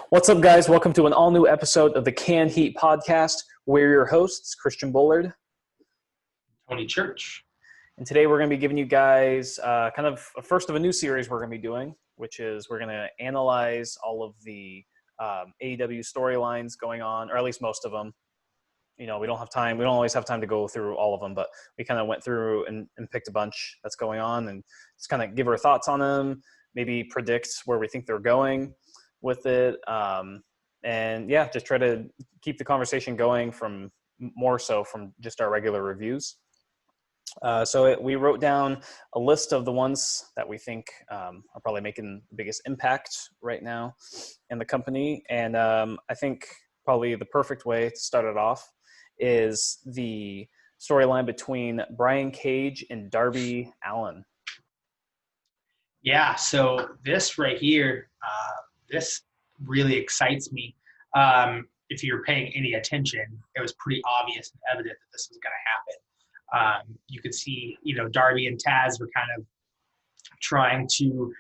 What's up, guys? Welcome to an all-new episode of the Can Heat podcast. We're your hosts, Kristian Bullard, Tony Church. And today we're going to be giving you guys kind of a first of a new series we're going to be doing, which is we're going to analyze all of the AEW storylines going on, or at least most of them. You know, we don't have time. We don't always have time to go through all of them, but we kind of went through and picked a bunch that's going on and just kind of give our thoughts on them, maybe predict where we think they're going with it. And yeah, just try to keep the conversation going from more so from just our regular reviews. We wrote down a list of the ones that we think are probably making the biggest impact right now in the company. And I think probably the perfect way to start it off is the storyline between Brian Cage and Darby Allin. Yeah, so this right here, this really excites me. If you're paying any attention, it was pretty obvious and evident that this was going to happen. You could see, Darby and Taz were kind of trying to,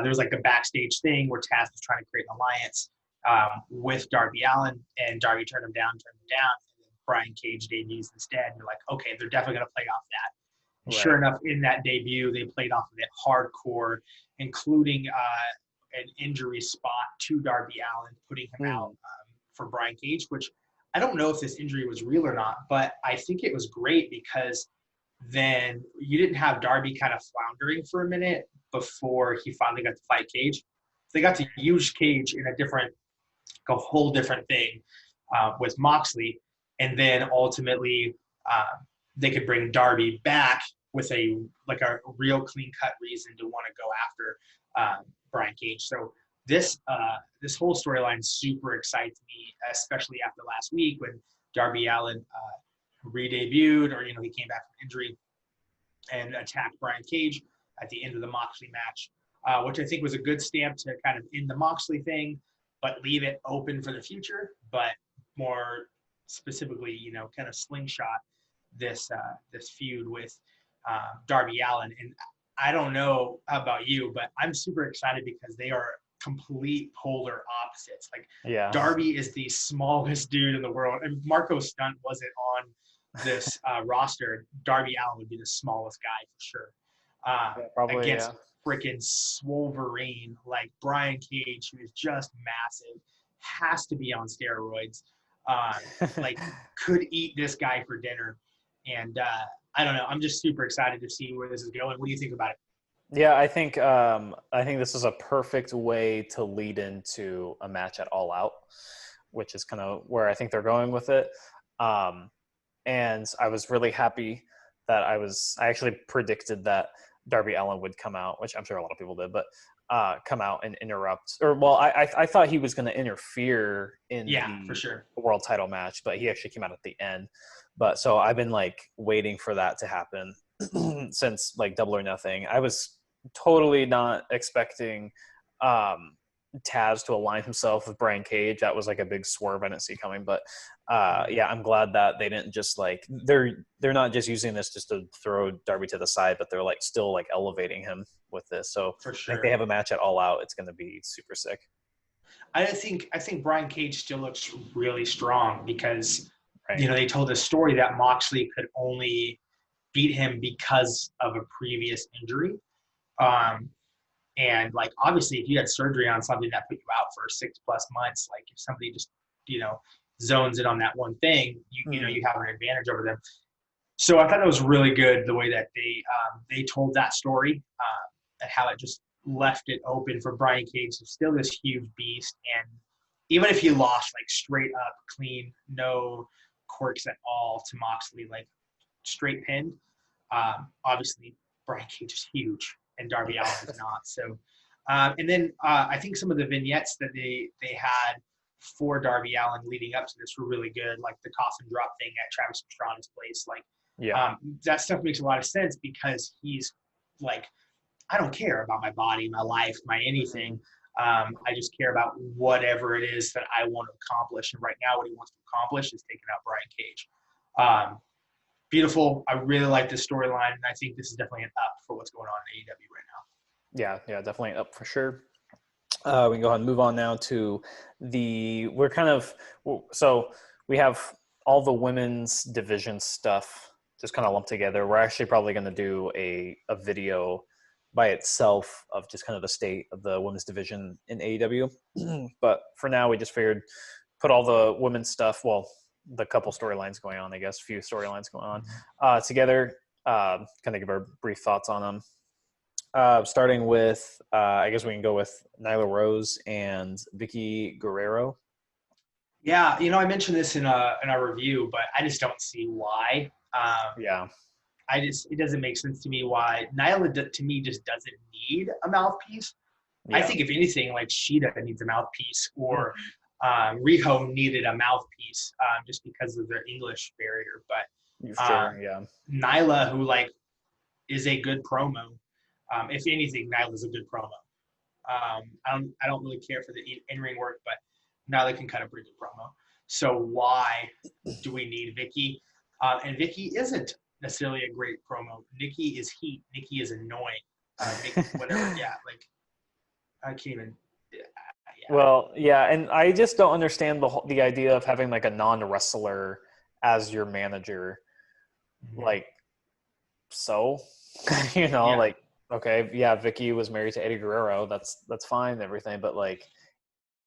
there was like a backstage thing where Taz was trying to create an alliance with Darby Allin, and Darby turned him down. And then Brian Cage debuts instead. And you're like, okay, they're definitely going to play off that. Right. Sure enough, in that debut, they played off of it hardcore, including an injury spot to Darby Allin, putting him out for Brian Cage, which I don't know if this injury was real or not, but I think it was great because then you didn't have Darby kind of floundering for a minute before he finally got to fight Cage. They got to use Cage in a whole different thing with Moxley, and then ultimately they could bring Darby back with a real clean-cut reason to want to go after Brian Cage. So this whole storyline super excites me, especially after last week when Darby Allin re-debuted, or he came back from injury and attacked Brian Cage at the end of the Moxley match, which I think was a good stamp to kind of end the Moxley thing, but leave it open for the future. But more specifically, kind of slingshot this feud with Darby Allin. And I don't know about you, but I'm super excited because they are complete polar opposites. Darby is the smallest dude in the world, and Marco Stunt wasn't on this roster. Darby Allin would be the smallest guy for sure. Against freaking Swolverine, like Brian Cage, who is just massive, has to be on steroids. Could eat this guy for dinner. And I don't know. I'm just super excited to see where this is going. What do you think about it? Yeah, I think this is a perfect way to lead into a match at All Out, which is kind of where I think they're going with it. And I was really happy that I actually predicted that Darby Allin would come out, which I'm sure a lot of people did, but come out and interrupt. I thought he was going to interfere in for sure, the world title match, but he actually came out at the end. But so I've been waiting for that to happen since Double or Nothing. I was totally not expecting Taz to align himself with Brian Cage. That was a big swerve I didn't see coming. But I'm glad that they didn't just they're not just using this just to throw Darby to the side, but they're still elevating him with this. So for sure, they have a match at All Out. It's going to be super sick. I think Brian Cage still looks really strong because they told a story that Moxley could only beat him because of a previous injury. And obviously if you had surgery on something that put you out for 6+ months, if somebody just, zones it on that one thing, you have an advantage over them. So I thought it was really good the way that they told that story, and how it just left it open for Brian Cage to still this huge beast. And even if he lost straight up clean, no quirks at all to Moxley, straight pinned, obviously Brian Cage is huge and Darby Allin is not. So, and then I think some of the vignettes that they had for Darby Allin leading up to this were really good, like the coffin drop thing at Travis Pastrana's place. That stuff makes a lot of sense because he's I don't care about my body, my life, my anything. I just care about whatever it is that I want to accomplish. And right now what he wants to accomplish is taking out Brian Cage. Beautiful. I really like this storyline, and I think this is definitely an up for what's going on in AEW right now. Yeah, definitely up for sure. We can go ahead and move on now to so we have all the women's division stuff just kind of lumped together. We're actually probably going to do a video by itself of just kind of the state of the women's division in AEW. But for now, we just figured put all the women's stuff, well, the couple storylines going on, I guess, few storylines going on together, kind of give our brief thoughts on them. Starting with, I guess we can go with Nyla Rose and Vicky Guerrero. Yeah, I mentioned this in our review, but I just don't see why. It doesn't make sense to me why Nyla to me just doesn't need a mouthpiece. Yeah. I think if anything, like Shida needs a mouthpiece, or Riho needed a mouthpiece just because of their English barrier. But Nyla, who is a good promo. If anything, Nyla's a good promo. I don't really care for the in-ring work, but Nyla can cut a pretty good promo. So why do we need Vicky? And Vicky isn't necessarily a great promo. Nikki is heat. Nikki is annoying. Whatever. Yeah, I can't even. Yeah. Well, yeah, and I just don't understand the idea of having a non-wrestler as your manager. Mm-hmm. Okay, yeah, Vicky was married to Eddie Guerrero. That's fine and everything, but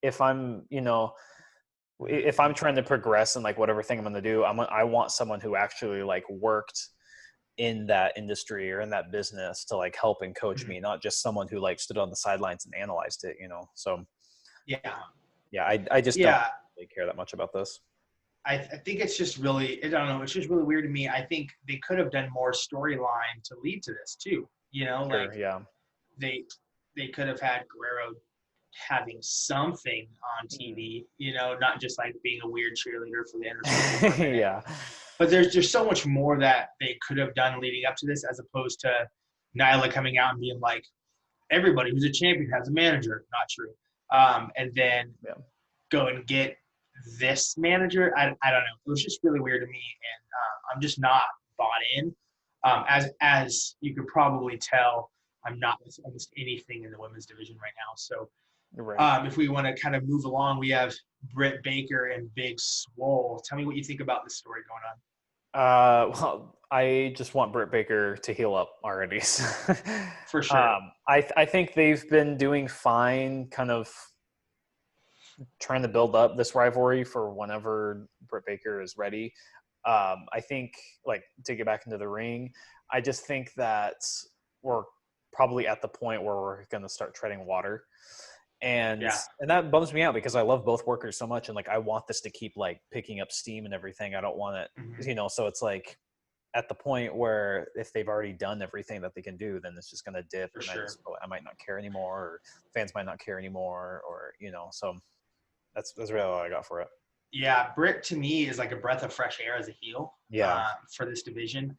if I'm trying to progress in whatever thing I'm going to do, I want someone who actually worked in that industry or in that business to help and coach me, not just someone who stood on the sidelines and analyzed it, So I just don't really care that much about this. I think it's just really, I don't know, it's just really weird to me. I think they could have done more storyline to lead to this too. They could have had Guerrero having something on TV, not just being a weird cheerleader for the Undertaker. Yeah. But there's so much more that they could have done leading up to this, as opposed to Nyla coming out and being like, everybody who's a champion has a manager. Not true. And then go and get this manager. I don't know. It was just really weird to me, and I'm just not bought in. As you could probably tell, I'm not with almost anything in the women's division right now. So if we want to kind of move along, we have Britt Baker and Big Swole. Tell me what you think about this story going on. Well, I just want Britt Baker to heal up already. For sure. I think they've been doing fine, kind of trying to build up this rivalry for whenever Britt Baker is ready. I think, to get back into the ring, I just think that we're probably at the point where we're going to start treading water. And that bums me out because I love both workers so much. And I want this to keep picking up steam and everything. I don't want it, so it's at the point where if they've already done everything that they can do, then it's just going to dip. For and sure. I might not care anymore, or fans might not care anymore, or, so that's really all I got for it. Yeah. Britt to me is a breath of fresh air as a heel for this division.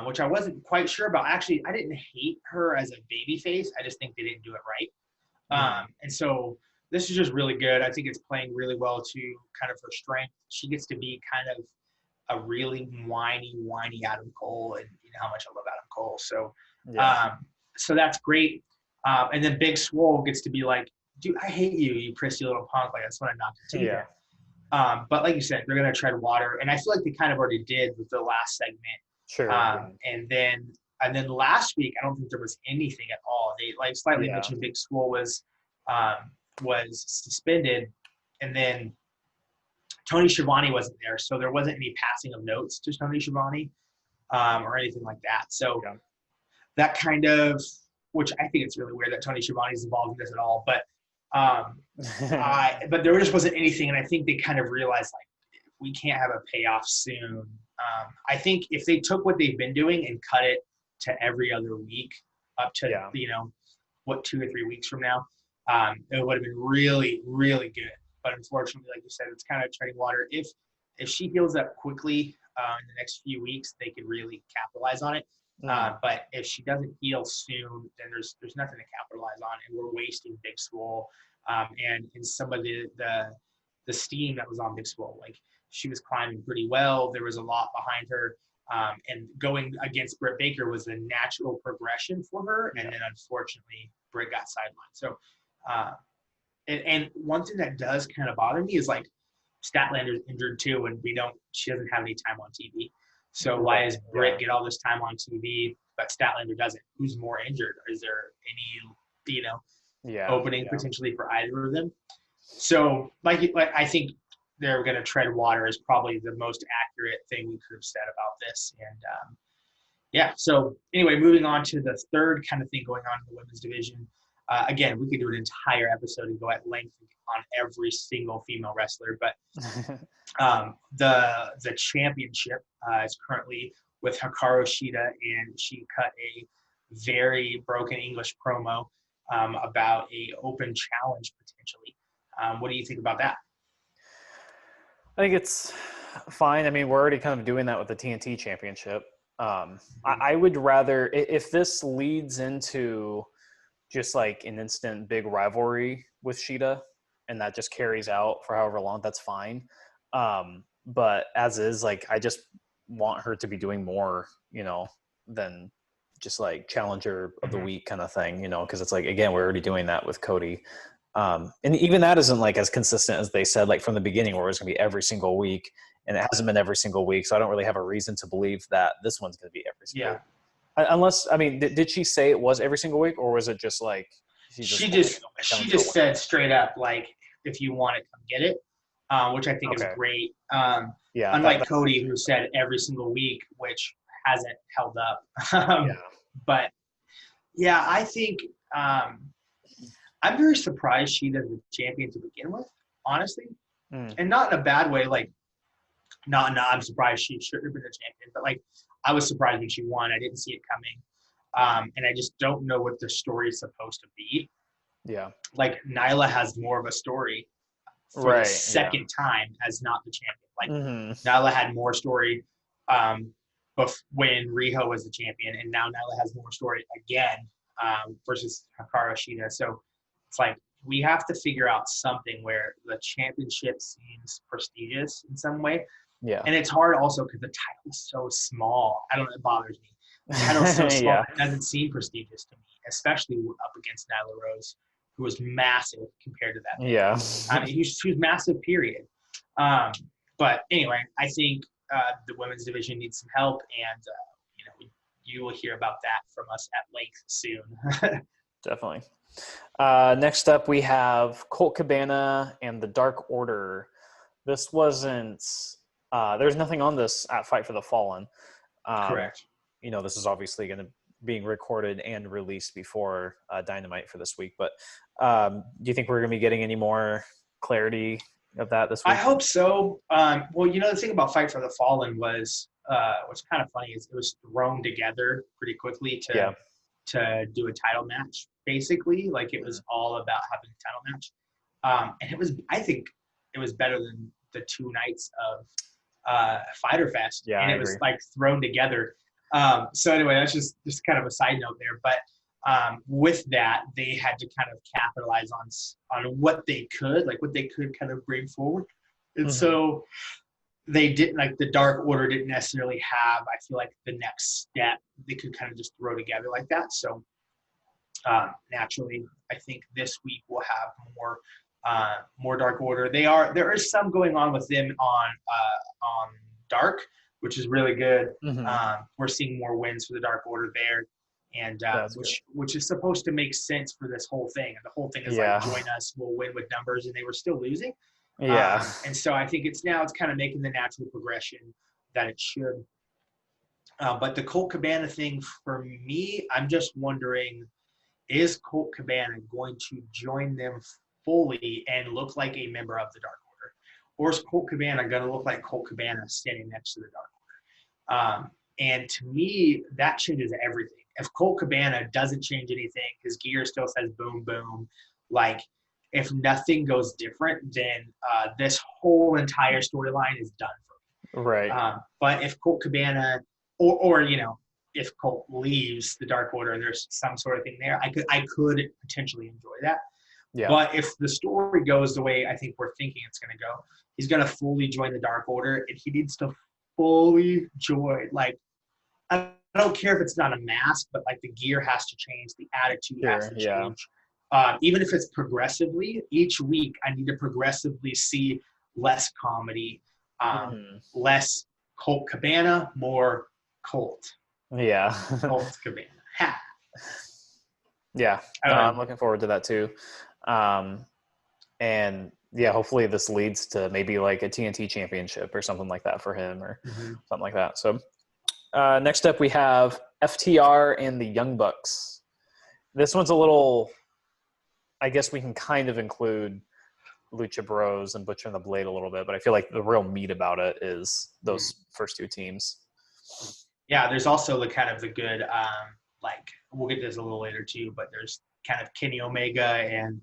Which I wasn't quite sure about. Actually, I didn't hate her as a babyface. I just think they didn't do it right. And so this is just really good. I think it's playing really well to kind of her strength. She gets to be kind of a really whiny Adam Cole, and you know how much I love Adam Cole. So, so that's great. And then Big Swole gets to be like, dude, I hate you, you prissy little punk. I just want to knock your teeth out. But like you said, they're going to tread water. And I feel like they kind of already did with the last segment. Sure. And then last week, I don't think there was anything at all. They slightly mentioned Big Swole was suspended, and then Tony Schiavone wasn't there, so there wasn't any passing of notes to Tony Schiavone or anything like that. So that kind of, which I think it's really weird that Tony Schiavone is involved in this at all, but but there just wasn't anything, and I think they kind of realized we can't have a payoff soon. I think if they took what they've been doing and cut it to every other week up to 2 or 3 weeks from now, it would have been really, really good. But unfortunately, like you said, it's kind of treading water. If she heals up quickly in the next few weeks, they could really capitalize on it. But if she doesn't heal soon, then there's nothing to capitalize on, and we're wasting Big Swole and some of the steam that was on Big Swole. She was climbing pretty well. There was a lot behind her. And going against Britt Baker was the natural progression for her. And then unfortunately, Britt got sidelined. So And one thing that does kind of bother me is like Statlander's injured too, and she doesn't have any time on TV. So why does Britt get all this time on TV, but Statlander doesn't? Who's more injured? Is there any, opening potentially for either of them? So like I think they're going to tread water is probably the most accurate thing we could have said about this. And so anyway, moving on to the third kind of thing going on in the women's division. Again, we could do an entire episode and go at length on every single female wrestler, but the championship is currently with Hikaru Shida, and she cut a very broken English promo about a open challenge potentially. What do you think about that? I think it's fine. I mean, we're already kind of doing that with the TNT championship. I would rather, if this leads into just like an instant big rivalry with Shida, and that just carries out for however long, that's fine. But as is, like, I just want her to be doing more, than just like challenger of the week kind of thing, because it's like, again, we're already doing that with Cody. And even that isn't like as consistent as they said, like from the beginning, where it's going to be every single week, and it hasn't been every single week. So I don't really have a reason to believe that this one's going to be every single week. Unless, I mean, did she say it was every single week, or was it just like she just said straight up, like, if you want it, come get it, which I think is great. Unlike Cody, who said every single week, which hasn't held up. But yeah, I think I'm very surprised she does the champion to begin with, honestly, and not in a bad way. Like, I'm surprised she should have been the champion, but like, I was surprised when she won. I didn't see it coming. And I just don't know what the story is supposed to be. Yeah. Like, Nyla has more of a story for the second time as not the champion. Like, Nyla had more story when Riho was the champion, and now Nyla has more story again versus Hikaru Shida. So it's like, we have to figure out something where the championship seems prestigious in some way. Yeah. And it's hard also because the title is so small. I don't know, it bothers me. The title's so small, it doesn't seem prestigious to me, especially up against Nyla Rose, who was massive compared to that. Yeah. I mean, she was massive, period. But anyway, I think the women's division needs some help, and you will hear about that from us at length soon. Definitely. Next up, we have Colt Cabana and the Dark Order. This wasn't there's nothing on this at Fight for the Fallen. Correct. This is obviously going to being recorded and released before Dynamite for this week. But do you think we're going to be getting any more clarity of that this week? I hope so. Well, the thing about Fight for the Fallen was what's kind of funny is it was thrown together pretty quickly to do a title match, basically. Like, it was all about having a title match. And I think it was better than the 2 nights of Fyter Fest. Yeah, and it was like thrown together. So anyway, that's just kind of a side note there. But with that, they had to kind of capitalize on what they could kind of bring forward. And so they didn't, like, the Dark Order didn't necessarily have, I feel like, the next step they could kind of just throw together like that. So naturally, I think this week we'll have more Dark Order. There is some going on with them on Dark, which is really good. We're seeing more wins for the Dark Order there, and which is supposed to make sense for this whole thing. And the whole thing is like, join us, we'll win with numbers, and they were still losing. And so I think it's kind of making the natural progression that it should. But the Colt Cabana thing, for me, I'm just wondering, is Colt Cabana going to join them fully and look like a member of the Dark Order? Or is Colt Cabana going to look like Colt Cabana standing next to the Dark Order? And to me, that changes everything. If Colt Cabana doesn't change anything, his gear still says boom, boom, like, if nothing goes different, then this whole entire storyline is done for me. Right. But if Colt Cabana, or if Colt leaves the Dark Order and there's some sort of thing there, I could potentially enjoy that. Yeah. But if the story goes the way I think we're thinking it's going to go, he's going to fully join the Dark Order, and he needs to fully join. Like, I don't care if it's not a mask, but like, the gear has to change, the attitude has to change. even if it's progressively, each week I need to progressively see less comedy, less Colt Cabana, more Colt. Yeah. Colt Cabana. Ha. Yeah. No, I'm looking forward to that too. And yeah, hopefully this leads to maybe like a TNT championship or something like that for him or something like that. So next up we have FTR and the Young Bucks. This one's a little, I guess we can kind of include Lucha Bros and Butcher and the Blade a little bit, but I feel like the real meat about it is those first two teams. Yeah, there's also the kind of the good, like we'll get this a little later too, but there's kind of Kenny Omega and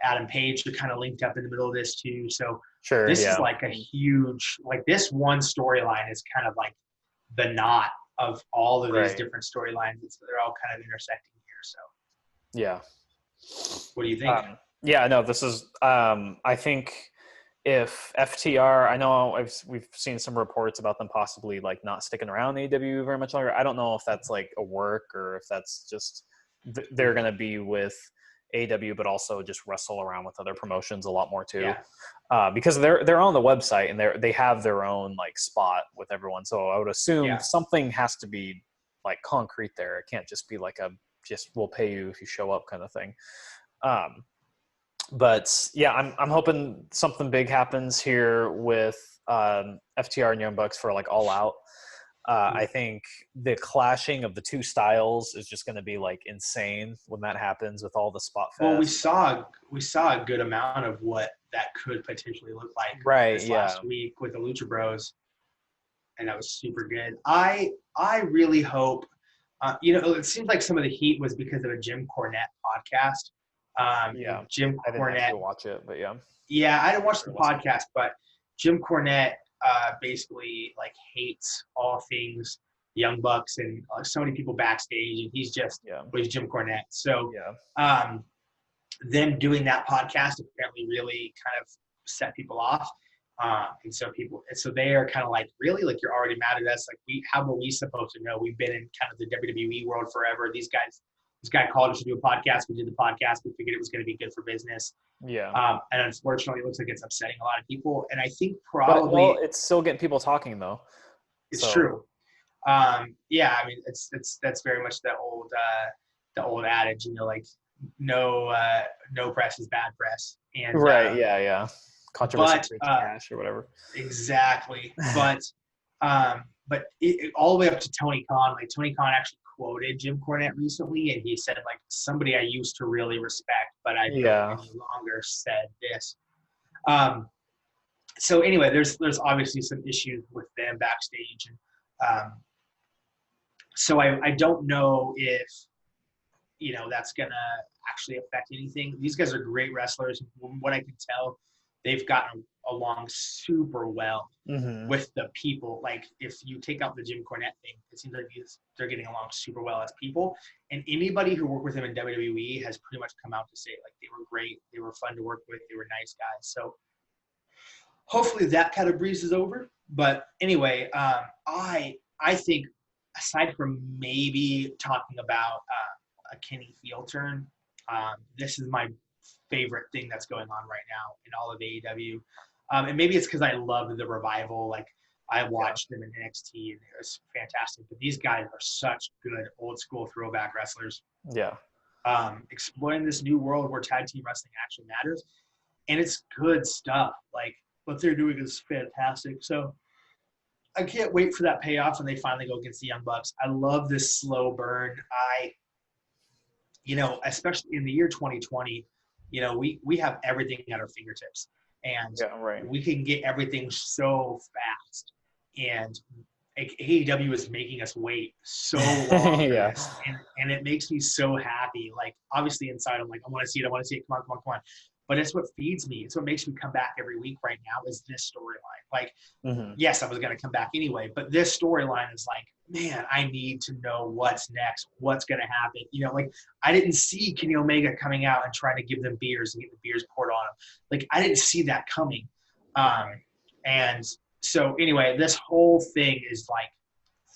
Adam Page are kind of linked up in the middle of this too. So this is like a huge, like this one storyline is kind of like the knot of all of these different storylines. They're all kind of intersecting here. So yeah. What do you think? Yeah, no, this is, I think if FTR, I know we've seen some reports about them possibly like not sticking around AEW very much longer. I don't know if that's like a work or if that's just they're going to be with AEW, but also just wrestle around with other promotions a lot more too. Yeah. Because they're on the website and they have their own like spot with everyone. So I would assume something has to be like concrete there. It can't just be like just we'll pay you if you show up kind of thing. But yeah, I'm hoping something big happens here with FTR and Young Bucks for like All Out. I think the clashing of the two styles is just going to be like insane when that happens with all the spot fest. Well, we saw a good amount of what that could potentially look like this last week with the Lucha Bros, and that was super good. I really hope, it seems like some of the heat was because of a Jim Cornette podcast. Jim Cornette. I didn't actually watch it, but yeah. Yeah, I didn't watch the podcast, but Jim Cornette basically like hates all things Young Bucks and so many people backstage, and he's just he's Jim Cornette. So them doing that podcast apparently really kind of set people off. And so they are kind of like, really, like, you're already mad at us. Like, how are we supposed to know? We've been in kind of the WWE world forever. This guy called us to do a podcast. We did the podcast. We figured it was going to be good for business. Yeah. And unfortunately, it looks like it's upsetting a lot of people. And I think probably it's still getting people talking though. It's true. I mean, that's very much the old adage, like no press is bad press. And controversy cash or whatever. Exactly. But all the way up to Tony Khan. Like, Tony Khan actually quoted Jim Cornette recently, and he said, like, somebody I used to really respect, but I no longer said this. So anyway, there's obviously some issues with them backstage, and so I don't know if that's gonna actually affect anything. These guys are great wrestlers. From what I can tell, they've gotten along super well with the people. Like, if you take out the Jim Cornette thing, it seems like they're getting along super well as people. And anybody who worked with them in WWE has pretty much come out to say, like, they were great, they were fun to work with, they were nice guys. So hopefully that kind of breezes over. But anyway, I think, aside from maybe talking about a Kenny heel turn, this is my favorite thing that's going on right now in all of AEW. And maybe it's because I love the Revival. Like, I watched them in NXT, and it was fantastic. But these guys are such good old school throwback wrestlers. Yeah. Exploring this new world where tag team wrestling actually matters. And it's good stuff. Like, what they're doing is fantastic. So I can't wait for that payoff when they finally go against the Young Bucks. I love this slow burn. Especially in the year 2020, we have everything at our fingertips, and we can get everything so fast. And AEW is making us wait so long for this, and it makes me so happy. Like, obviously inside, I'm like, I want to see it. Come on. But it's what feeds me. It's what makes me come back every week right now, is this storyline. Like, yes, I was going to come back anyway, but this storyline is like, man, I need to know what's next, what's going to happen. Like, I didn't see Kenny Omega coming out and trying to give them beers and get the beers poured on them. Like, I didn't see that coming. And so anyway, this whole thing is like,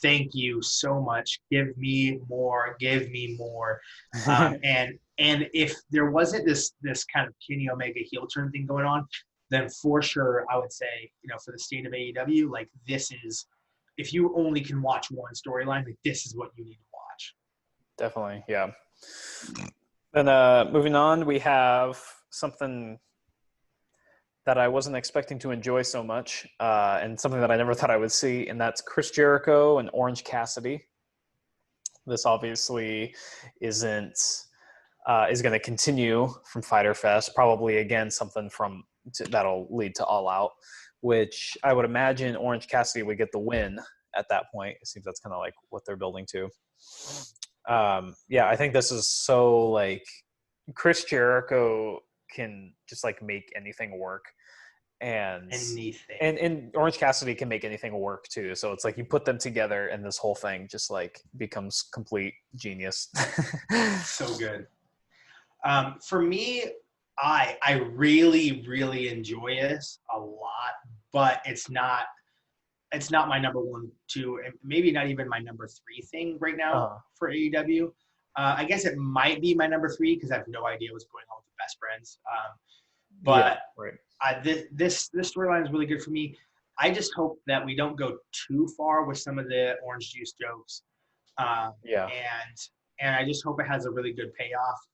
thank you so much. Give me more. And And if there wasn't this kind of Kenny Omega heel turn thing going on, then for sure I would say, for the state of AEW, like this is, if you only can watch one storyline, like this is what you need to watch. Definitely, yeah. Then moving on, we have something that I wasn't expecting to enjoy so much, and something that I never thought I would see, and that's Chris Jericho and Orange Cassidy. This obviously is going to continue from Fyter Fest, probably again something that'll lead to All Out, which I would imagine Orange Cassidy would get the win at that point. It seems that's kind of like what they're building to. I think this is so like Chris Jericho can just like make anything work, and Orange Cassidy can make anything work too. So it's like you put them together and this whole thing just like becomes complete genius. So good. For me, I really, really enjoy this a lot, but it's not my number 1, 2, and maybe not even my number 3 thing right now for AEW. I guess it might be my number 3 because I have no idea what's going on with the Best Friends. This storyline is really good for me. I just hope that we don't go too far with some of the orange juice jokes. And I just hope it has a really good payoff.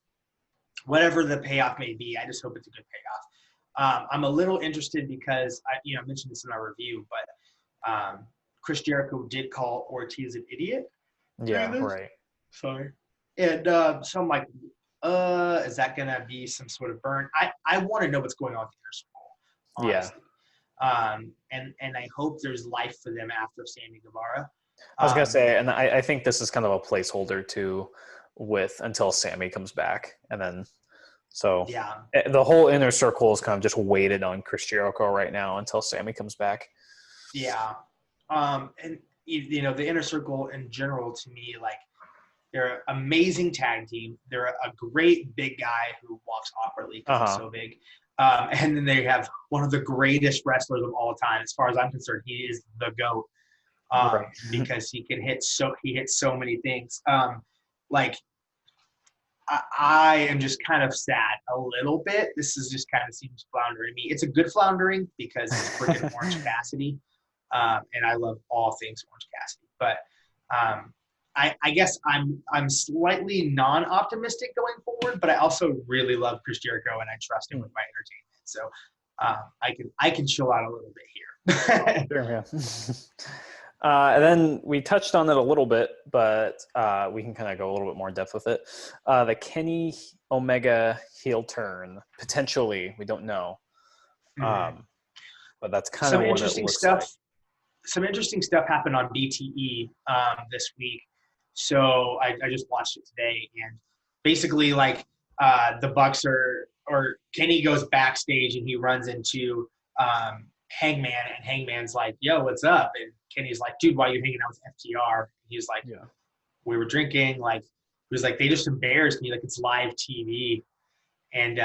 Whatever the payoff may be, I just hope it's a good payoff. I'm a little interested because I mentioned this in our review, but Chris Jericho did call Ortiz an idiot. Yeah, right. Sorry. And so I'm like, is that going to be some sort of burn? I want to know what's going on with the Inner Circle, honestly. Yeah. And I hope there's life for them after Sammy Guevara. I was going to say, and I think this is kind of a placeholder too until Sammy comes back. And then, so the whole Inner Circle is kind of just weighted on Chris Jericho right now until Sammy comes back. Yeah. And, the Inner Circle in general, to me, like, they're an amazing tag team. They're a great big guy who walks awkwardly because he's so big. And then they have one of the greatest wrestlers of all time. As far as I'm concerned, he is the GOAT because he hits so many things. I am just kind of sad a little bit. This is just kind of seems floundering me. It's a good floundering because it's freaking Orange Cassidy. And I love all things Orange Cassidy. But I guess I'm slightly non-optimistic going forward, but I also really love Chris Jericho and I trust him with my entertainment. So I can chill out a little bit here. Sure, yeah. And then we touched on it a little bit, but we can kind of go a little bit more in depth with it. The Kenny Omega heel turn, potentially, we don't know. But that's kind of what it looks like. Some interesting stuff happened on BTE this week. So I just watched it today, and basically, like the Bucks or Kenny goes backstage and he runs into Hangman, and Hangman's like, "Yo, what's up?" And Kenny's like, "Dude, why are you hanging out with FTR?" And he's like, "We were drinking." Like, he was like, "They just embarrassed me. Like, it's live TV." And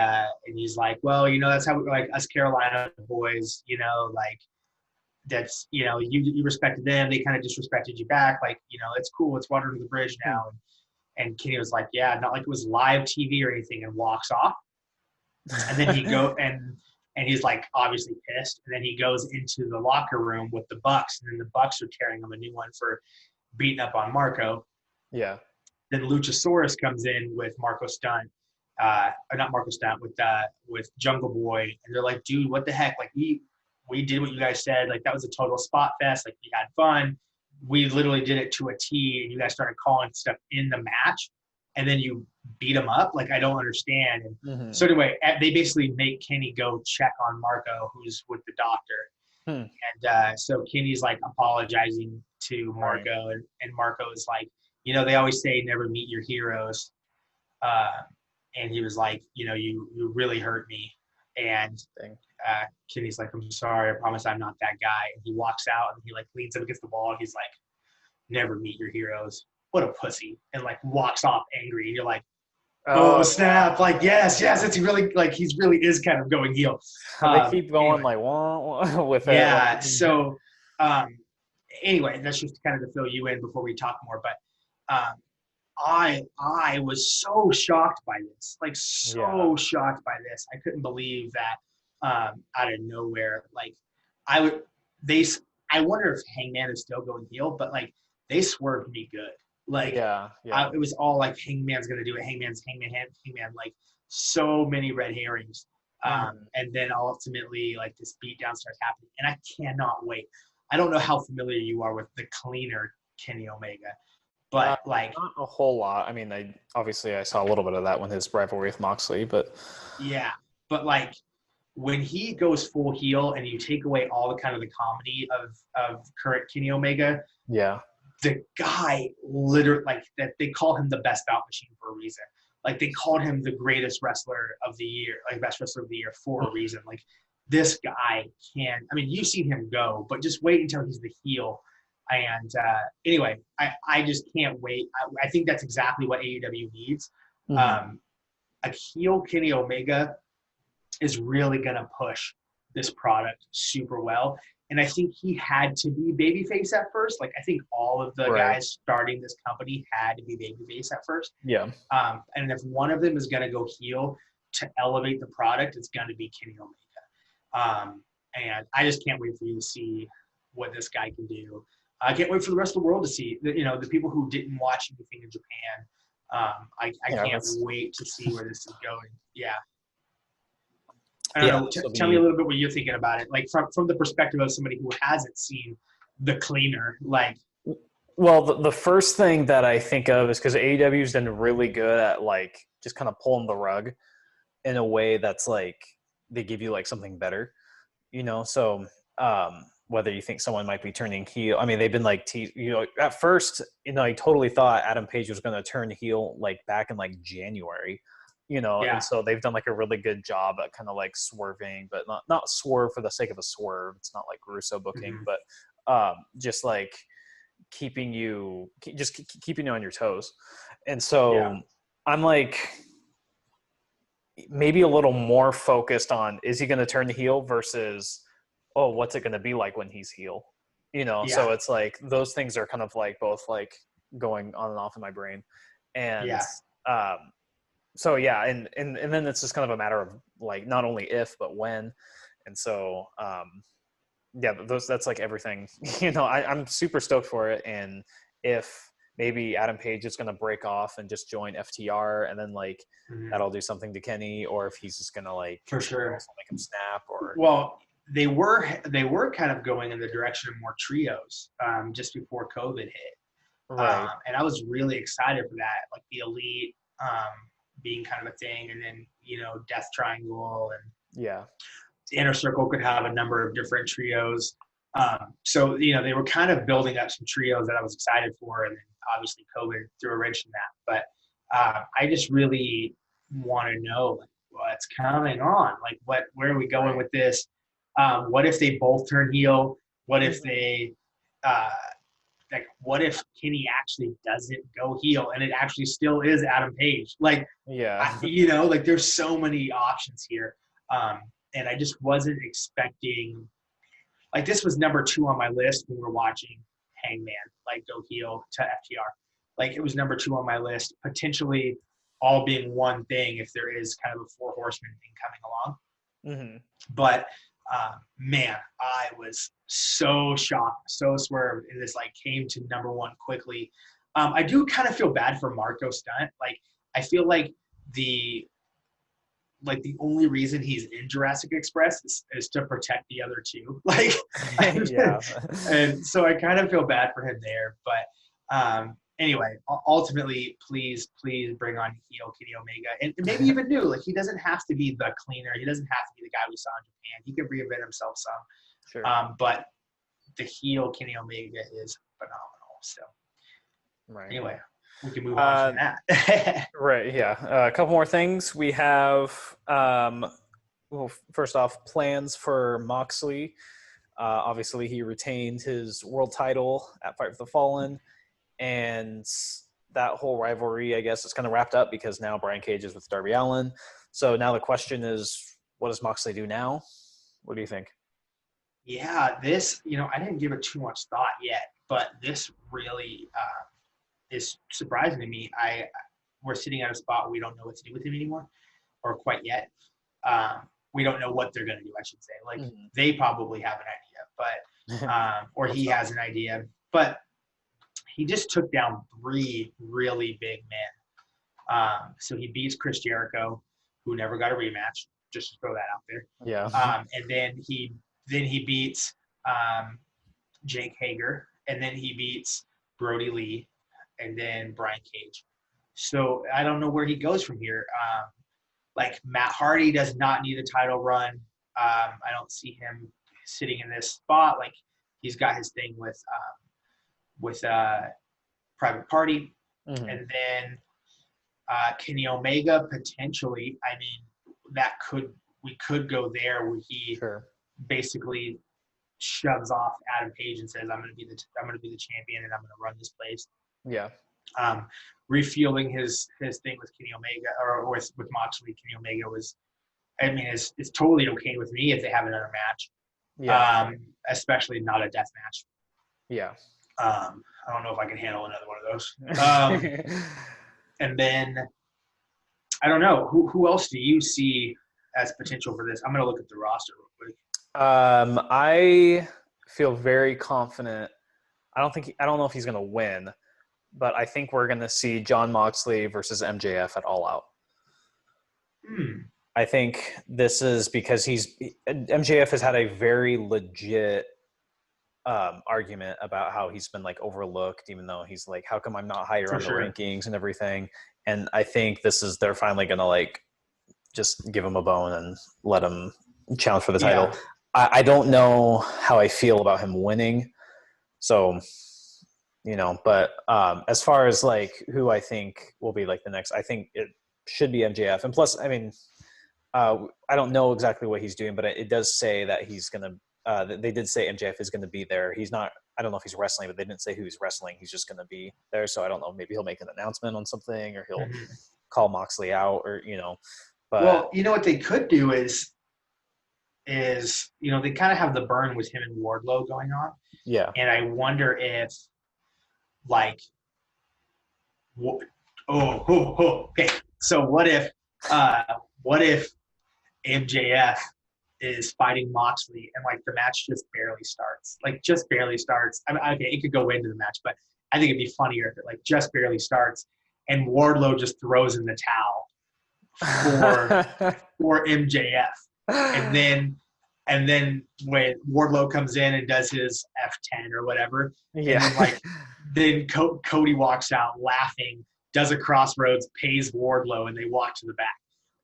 he's like, "Well, that's how like us Carolina boys, like." That's you respected them, they kind of disrespected you back, like it's cool, it's water under the bridge now. And Kenny was like, yeah, not like it was live TV or anything, and walks off. And then he and he's like obviously pissed, and then he goes into the locker room with the Bucks, and then the Bucks are tearing him a new one for beating up on Marco. Then Luchasaurus comes in with Marco Stunt, or not Marco Stunt, with Jungle Boy, and they're like, dude, what the heck, like we did what you guys said. Like, that was a total spot fest. Like, we had fun. We literally did it to a T, and you guys started calling stuff in the match, and then you beat him up. Like, I don't understand. And so anyway, they basically make Kenny go check on Marco, who's with the doctor. And so Kenny's like apologizing to Marco, and Marco is like, they always say never meet your heroes. And he was like, you really hurt me. And Kenny's like, I'm sorry, I promise I'm not that guy. And he walks out and he like leans up against the wall and he's like, never meet your heroes. What a pussy. And like walks off angry. And you're like, oh snap. Like, yes, it's really like he really is kind of going heel. They keep going anyway. Like wah, with it. Yeah. So anyway, that's just kind of to fill you in before we talk more. But I was so shocked by this, like Yeah. so shocked by this. I couldn't believe that out of nowhere. Like I would they I wonder if Hangman is still going heel, but like they swerved me good. Like Yeah. Yeah. it was all like Hangman's gonna do it. Hangman. Like so many red herrings. Mhm. And then ultimately like this beatdown starts happening, and I cannot wait. I don't know how familiar you are with the cleaner Kenny Omega, but like Not a whole lot. I mean, I saw a little bit of that when his rivalry with Moxley, but yeah, but like when he goes full heel and you take away all the kind of the comedy of current Kenny Omega, yeah. the guy literally like that they call him the best bout machine for a reason. Like they called him the greatest wrestler of the year, like best wrestler of the year for a reason. Like this guy can. I mean, you've seen him go, but just wait until he's the heel. And anyway, I just can't wait. I think that's exactly what AEW needs. Mhm. Um, a heel Kenny Omega is really going to push this product super well. And I think he had to be babyface at first. Like I think all of the Right. guys starting this company had to be babyface at first. Yeah. And if one of them is going to go heel to elevate the product, it's going to be Kenny Omega. And I just can't wait for you to see what this guy can do. I can't wait for the rest of the world to see. The people who didn't watch anything in Japan. I Yeah. can't wait to see where this is going. Yeah. I don't Yeah. know. This will Tell me be a little bit what you're thinking about it, like from the perspective of somebody who hasn't seen the cleaner. Like, well. The first thing that I think of is because AEW's done really good at like just kind of pulling the rug in a way that's like they give you like something better, So whether you think someone might be turning heel, I mean, they've been like, at first, I totally thought Adam Page was going to turn heel like back in like January, and yeah, so they've done like a really good job at kind of like swerving, but not swerve for the sake of a swerve. It's not like Russo booking, mm-hmm. but just like keeping you on your toes. And Yeah, so I'm like maybe a little more focused on is he going to turn heel versus what's it going to be like when he's heel, yeah, so it's like those things are kind of like both like going on and off in my brain. And yeah, um so yeah, and then it's just kind of a matter of like not only if but when. And so yeah, that's like everything. I'm super stoked for it. And if maybe Adam Page is going to break off and just join FTR, and then like mm-hmm. that'll do something to Kenny, or if he's just going to like For something sure. else will make him snap, or Well, they were kind of going in the direction of more trios just before COVID hit, right. and I was really excited for that, like the Elite being kind of a thing, and then Death Triangle and Yeah. the Inner Circle could have a number of different trios. So they were kind of building up some trios that I was excited for, and then obviously COVID threw a wrench in that. But I just really want to know like what's coming on. Like where are we going Right. with this? What if they both turn heel? What if Mhm. they uh, like? What if Kenny actually doesn't go heel and it actually still is Adam Page? Like Yeah. like there's so many options here. Um, and I just wasn't expecting like this was number 2 on my list when we were watching Hangman like go heel to FTR. Like it was number 2 on my list, potentially all being one thing if there is kind of a 4 horseman thing coming along. Hmm. But man, I was so shocked, so swerved, and this like came to number 1 quickly. I do kind of feel bad for Marco Stunt. Like I feel the the only reason he's in Jurassic Express is to protect the other 2. Like, Yeah. and so I kind of feel bad for him there. But anyway, ultimately, please bring on heel Kenny Omega, and maybe even new. Like he doesn't have to be the cleaner. He doesn't have to be the guy we saw in Japan. He can reinvent himself some. Sure. But the heel Kenny Omega is phenomenal. So Right. anyway, we can move on from that. Right. Yeah. A couple more things. We have, well, first off, plans for Moxley. Obviously, he retained his world title at Fight for the Fallen, and that whole rivalry, I guess, is kind of wrapped up because now Brian Cage is with Darby Allin. So now the question is, what does Moxley do now? What do you think? Yeah, this, I didn't give it too much thought yet, but this really is surprising to me. We're sitting at a spot where we don't know what to do with him anymore, or quite yet. We don't know what they're going to do, I should say. Like, they probably have an idea, but or he has an idea. But he just took down 3 really big men. So he beats Chris Jericho, who never got a rematch. Just to throw that out there. Yeah. And then he beats Jake Hager, and then he beats Brody Lee, and then Brian Cage. So I don't know where he goes from here. Like, Matt Hardy does not need a title run. I don't see him sitting in this spot. Like, he's got his thing with Private Party, and then Kenny Omega potentially. I mean, we could go there where he basically shoves off Adam Page and says, I'm gonna be the champion, and I'm gonna run this place. Yeah. Refueling his thing with Kenny Omega, or with Moxley. Kenny Omega was, I mean, it's totally okay with me if they have another match. Yeah. Especially not a death match. Yeah. I don't know if I can handle another one of those. And then I don't know, who else do you see as potential for this? I'm gonna look at the roster real quick. I feel very confident. I don't know if he's gonna win, but I think we're gonna see Jon Moxley versus MJF at All Out. I think this is because MJF has had a very legit argument about how he's been like overlooked, even though he's like, how come I'm not higher on the rankings and everything? And I think they're finally gonna like just give him a bone and let him challenge for the title. I don't know how I feel about him winning, so but as far as like who I think will be like the next, I think it should be MJF. And plus, I mean, I don't know exactly what he's doing, but it does say that he's gonna. They did say MJF is going to be there. He's not. I don't know if he's wrestling, but they didn't say who he's wrestling. He's just going to be there. So I don't know. Maybe he'll make an announcement on something, or he'll call Moxley out, or But well, what they could do is they kind of have the burn with him and Wardlow going on. Yeah. And I wonder if like, okay. So what if MJF is fighting Moxley and like the match just barely starts? I mean, okay, it could go into the match, but I think it'd be funnier if it like just barely starts and Wardlow just throws in the towel for MJF. And then when Wardlow comes in and does his F10 or whatever, and then Cody walks out laughing, does a crossroads, pays Wardlow, and they walk to the back.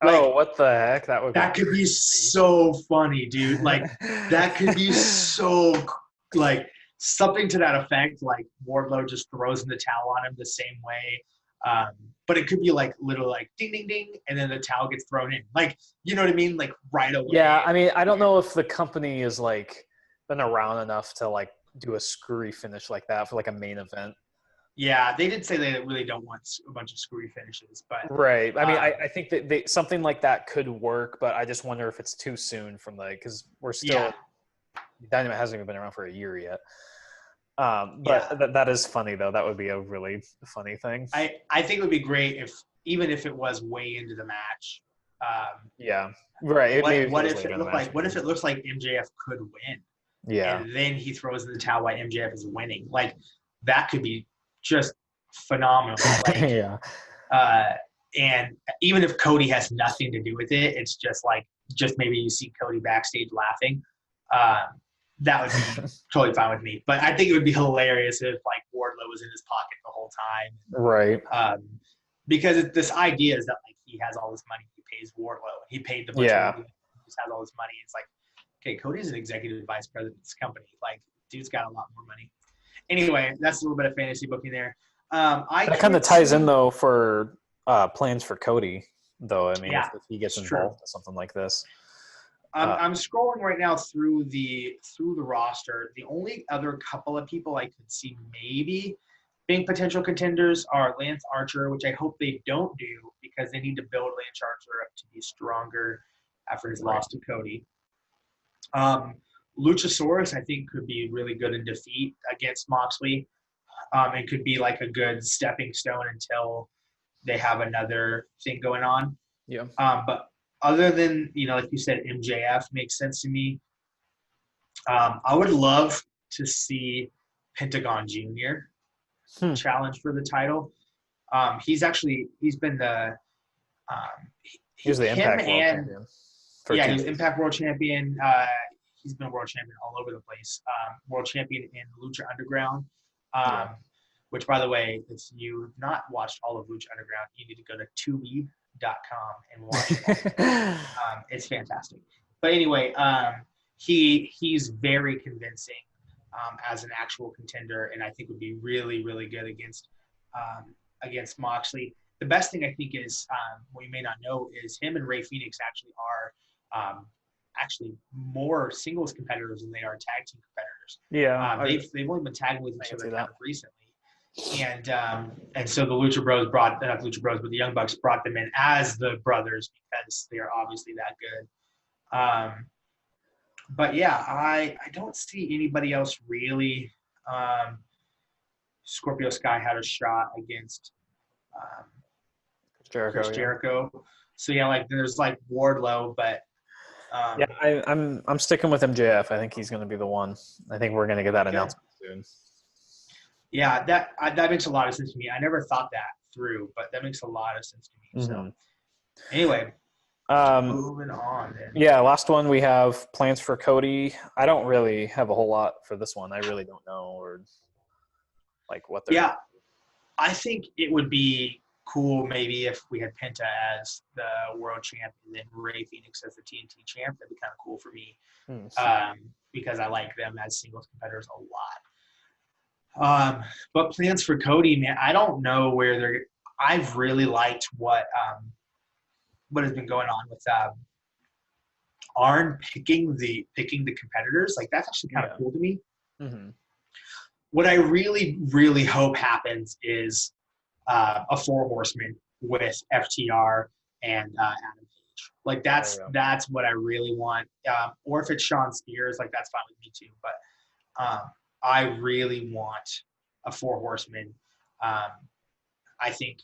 Like, what the heck? That could be so funny, dude. Like, that could be so, like, something to that effect. Like, Wardlow just throws in the towel on him the same way. But it could be, like, little, like, ding, ding, ding, and then the towel gets thrown in. Like, you know what I mean? Like, right away. Yeah, I mean, I don't know if the company is, like, been around enough to, like, do a screwy finish like that for, like, a main event. Yeah, they did say they really don't want a bunch of screwy finishes, but right. I mean, I think that something like that could work, but I just wonder if it's too soon from because we're still Dynamite hasn't even been around for a year yet. But that is funny though. That would be a really funny thing. I think it would be great even if it was way into the match. Yeah, right. What if it looks like MJF could win? Yeah, and then he throws in the towel while MJF is winning. Like, that could be just phenomenal. Like, and even if Cody has nothing to do with it, it's just maybe you see Cody backstage laughing. That would be totally fine with me. But I think it would be hilarious if like Wardlow was in his pocket the whole time. Right. Because this idea is that like he has all this money, he pays Wardlow, he paid the bunch of money, he just has all this money. It's like, okay, Cody's an executive vice president of this company. Like, dude's got a lot more money. Anyway, that's a little bit of fantasy booking there. That kind of ties in though for plans for Cody, though. I mean, if he gets involved in something like this. I'm scrolling right now through the roster. The only other couple of people I could see maybe being potential contenders are Lance Archer, which I hope they don't do because they need to build Lance Archer up to be stronger after his loss to Cody. Luchasaurus, I think, could be really good in defeat against Moxley. and could be like a good stepping stone until they have another thing going on. Yeah. But other than, like you said, MJF makes sense to me. I would love to see Pentagon Jr. challenge for the title. He's been the he was the Impact World Champion. He was Impact World Champion. He's been World Champion all over the place. World Champion in Lucha Underground. Which, by the way, if you've not watched all of Lucha Underground, you need to go to tubi.com and watch it. It's fantastic. But anyway, he's very convincing as an actual contender, and I think would be really, really good against Moxley. The best thing I think is, what you may not know, is him and Rey Fenix actually are more singles competitors than they are tag team competitors. Yeah, they've only been tagging with each other kind of recently. And so the Lucha Bros not Lucha Bros, but the Young Bucks brought them in as the brothers because they are obviously that good. But yeah, I don't see anybody else really. Scorpio Sky had a shot against Chris Jericho. So yeah, like there's like Wardlow, but I'm sticking with MJF. I think he's going to be the one. I think we're going to get that announcement soon. Yeah, that makes a lot of sense to me. I never thought that through, but that makes a lot of sense to me. So anyway, moving on then. Yeah, last one we have plans for Cody. I don't really have a whole lot for this one. I really don't know or like what they're doing. I think it would be cool maybe if we had Penta as the world champ and then Rey Fenix as the TNT champ. That'd be kind of cool for me because I like them as singles competitors a lot. But plans for Cody, man, I don't know where they're. I've really liked what has been going on with Arn picking the competitors. Like that's actually kind of cool to me. Mm-hmm. What I really, really hope happens is a 4 horseman with FTR and Adam Page. Like that's what I really want. Or if it's Sean Spears, like that's fine with me too. But I really want a 4 horseman. I think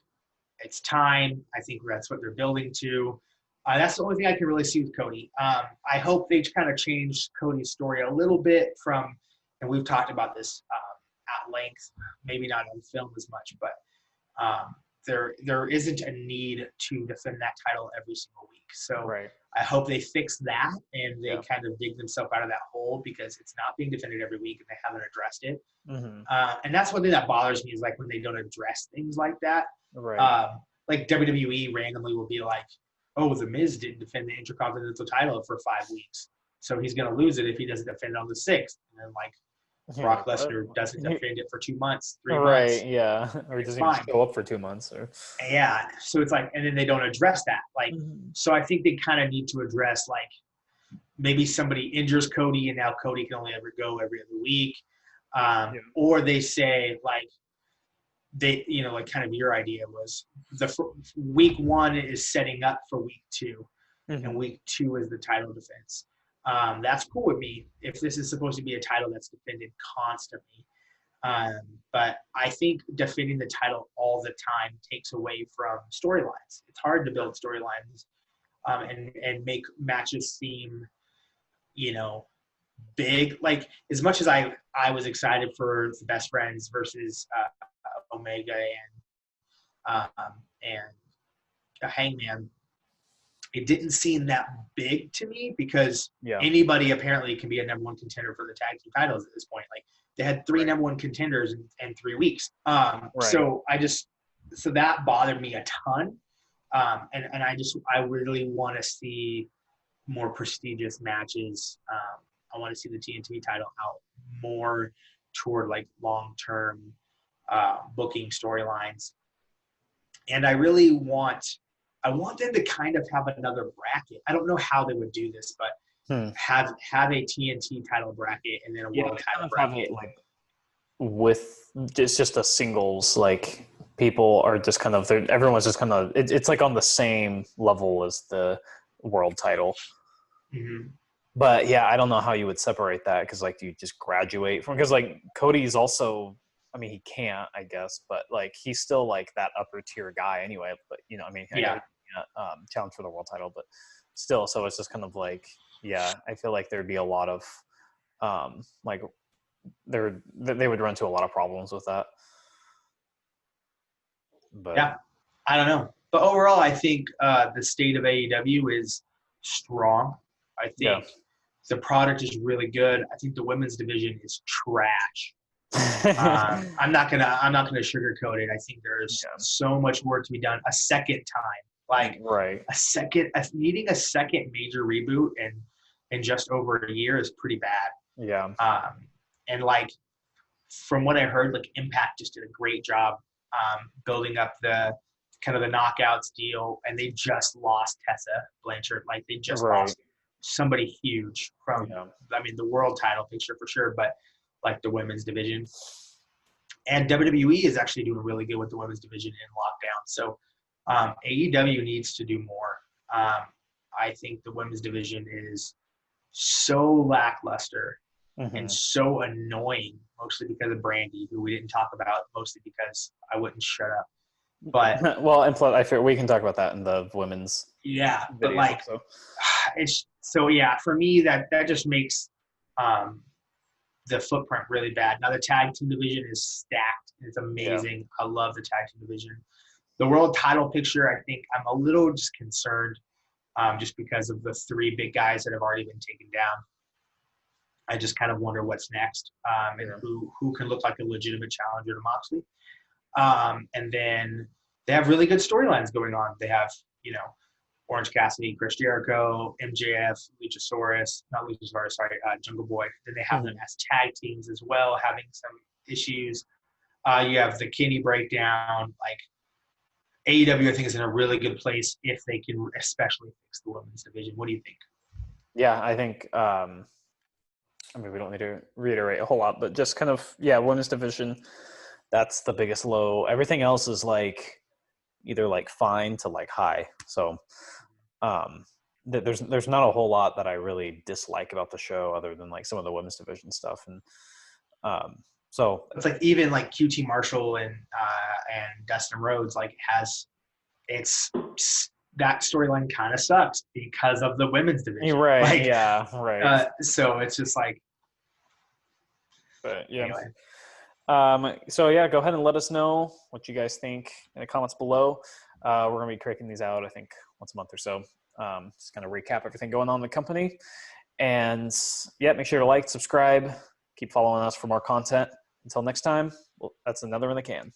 it's time. I think that's what they're building to. That's the only thing I can really see with Cody. I hope they kind of change Cody's story a little bit from, and we've talked about this at length, maybe not on film as much, but there isn't a need to defend that title every single week. So I hope they fix that and they kind of dig themselves out of that hole because it's not being defended every week and they haven't addressed it. Mm-hmm. And that's one thing that bothers me is like when they don't address things like that. Like WWE randomly will be like, oh, The Miz didn't defend the Intercontinental title for 5 weeks. So he's going to lose it if he doesn't defend it on the 6th. And then like Brock Lesnar doesn't defend it for 2 months, 3 months. Right, yeah. Or he doesn't even show up for 2 months. Yeah. So it's like, and then they don't address that. Like, so I think they kind of need to address like maybe somebody injures Cody and now Cody can only ever go every other week. Or they say like, they, like kind of your idea was week 1 is setting up for week 2 and week 2 is the title defense. That's cool with me if this is supposed to be a title that's defended constantly. But I think defending the title all the time takes away from storylines. It's hard to build storylines and make matches seem, big. Like as much as I was excited for the Best Friends versus Omega and Hangman, it didn't seem that big to me because anybody apparently can be a number 1 contender for the tag team titles at this point. Like they had 3 number 1 contenders in 3 weeks. So that bothered me a ton. And I really want to see more prestigious matches. I want to see the TNT title out more toward like long-term booking storylines. And I really want them to kind of have another bracket. I don't know how they would do this, but have a TNT title bracket and then a world title bracket. Like with it's just a singles, like people are just kind of everyone's just kind of it's like on the same level as the world title. Mm-hmm. But yeah, I don't know how you would separate that because like you just graduate from because like Cody's also I mean, he can't, I guess, but like he's still like that upper tier guy anyway. But you know, I mean, I know he can't challenge for the world title, but still. So it's just kind of like, yeah, I feel like there'd be a lot of like they would run into a lot of problems with that. But yeah, I don't know. But overall, I think the state of AEW is strong. I think the product is really good. I think the women's division is trash. I'm not gonna sugarcoat it. I think there's so much work to be done. A second time, like needing a second major reboot in just over a year is pretty bad. Yeah. And like from what I heard, like Impact just did a great job building up the kind of the knockouts deal, and they just lost Tessa Blanchard. Like they just lost somebody huge from, I mean, the world title picture for sure, but like the women's division. And WWE is actually doing really good with the women's division in lockdown. So AEW needs to do more. I think the women's division is so lackluster and so annoying, mostly because of Brandy, who we didn't talk about, mostly because I wouldn't shut up. But well, and plus, I figure we can talk about that in the women's. Yeah, video, but like, it's so yeah. For me, that just makes the footprint really bad. Now the tag team division is stacked. It's amazing. Yeah. I love the tag team division. The world title picture, I think I'm a little just concerned, just because of the three big guys that have already been taken down. I just kind of wonder what's next, and who can look like a legitimate challenger to Moxley. And then they have really good storylines going on. They have, Orange Cassidy, Chris Jericho, MJF, Jungle Boy. Then they have them as tag teams as well, having some issues. You have the Kenny breakdown. Like AEW, I think, is in a really good place if they can especially fix the women's division. What do you think? Yeah, I think I mean, we don't need to reiterate a whole lot, but just kind of, women's division, that's the biggest low. Everything else is like either like fine to like high. So there's not a whole lot that I really dislike about the show other than like some of the women's division stuff. And so it's like even like QT Marshall and Dustin Rhodes, like that storyline kind of sucks because of the women's division. Right. Like, right. So it's just like, but yeah. Anyway. So go ahead and let us know what you guys think in the comments below. We're going to be cranking these out, I think, once a month or so. Just kind of recap everything going on in the company. And make sure to like, subscribe, keep following us for more content. Until next time, that's another in the can.